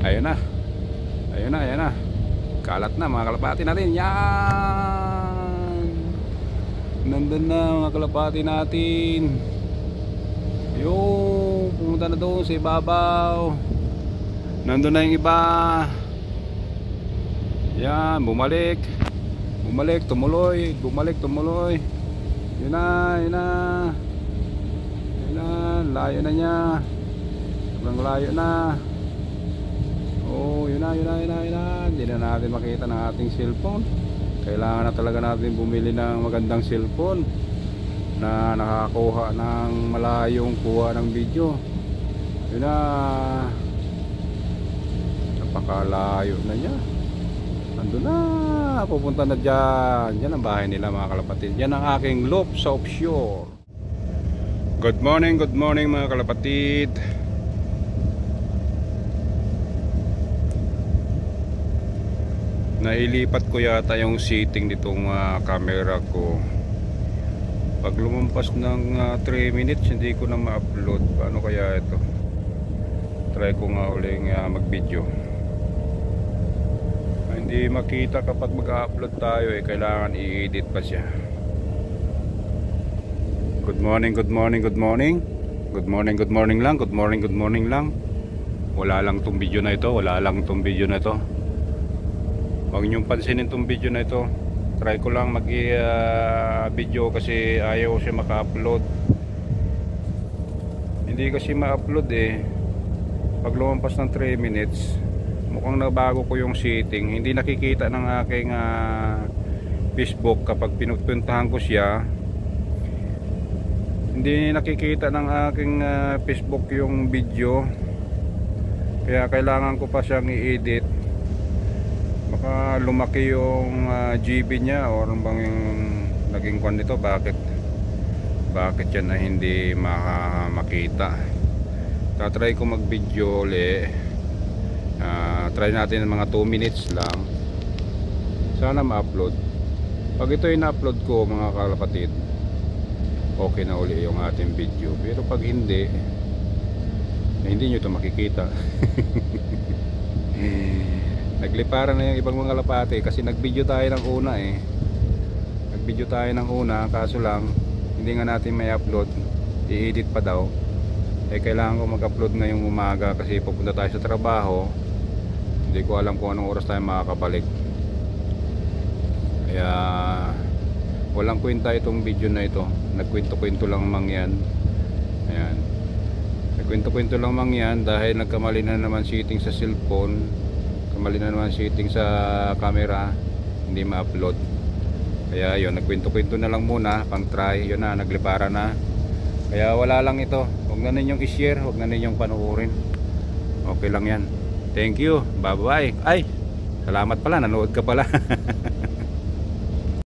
Ayun na. Ayun na, ayun na. Kalat na mga kalapati natin. Yan. Nandun na mga kalapati natin. Yung pumunta na doon sa ibabaw. Nandun na yung iba. Yan, bumalik. Bumalik, tumuloy. Bumalik, tumuloy. Yun na, yun na. Yun na, layo na niya. Sobrang layo na. Oh, yun na, yun na, yun na, yun na. Hindi na natin makita ng ating cellphone. Kailangan na talaga natin bumili ng magandang cellphone na nakakakuha ng malayong kuha ng video. Yun na. Napakalayo na niya. Nandun na. Pupunta na dyan. Dyan ang bahay nila mga kalapatid. Yan ang aking loop sa offshore. Good morning mga kalapatid. Nailipat ko yata yung setting nitong camera ko. Pag lumampas ng 3 minutes hindi ko na ma-upload. Paano kaya ito? Try ko nga uling mag-video. Hindi makita kapag mag-upload tayo kailangan i-edit pa siya. Good morning, good morning, good morning. Good morning, good morning lang. Good morning, good morning lang. Wala lang tong video na ito. Wala lang tong video na ito. Huwag niyong pansinin tong video na ito. Try ko lang mag-video kasi ayaw siya maka-upload. Hindi kasi ma-upload pag lumampas ng 3 minutes. Mukhang nabago ko yung setting. Hindi nakikita ng aking Facebook kapag pinupuntahan ko siya. Hindi nakikita ng aking Facebook yung video. Kaya kailangan ko pa siyang i-edit. Baka lumaki yung GB niya or bang yung naging kwan nito. Bakit yan na hindi makita. Tatry ko mag video ulit. Try natin ng mga 2 minutes lang. Sana ma-upload. Pag ito yung na-upload ko mga kalapatid, okay na uli yung ating video. Pero pag hindi nyo ito makikita. Nagliparan na yung ibang mga kalapati kasi nag-video tayo ng una Nag-video tayo ng una, kaso lang hindi nga natin may upload. I-edit pa daw. Kailangan ko mag-upload ngayong umaga kasi pupunta tayo sa trabaho. Hindi ko alam kung anong oras tayo makakabalik. Kaya walang kwenta itong video na ito. Nagkwento-kwento lang mang yan. Ayan. Nagkwento-kwento lang mang yan dahil nagkamali na naman setting sa cellphone. Kamali na naman setting sa camera. Hindi ma-upload. Kaya yun, nagkwento-kwento na lang muna. Pang try. Yun na, naglipara na. Kaya wala lang ito. Huwag na ninyong i-share. Huwag na ninyong panuorin. Okay lang yan. Thank you. Bye bye. Ay, salamat pala. Nanood ka pala.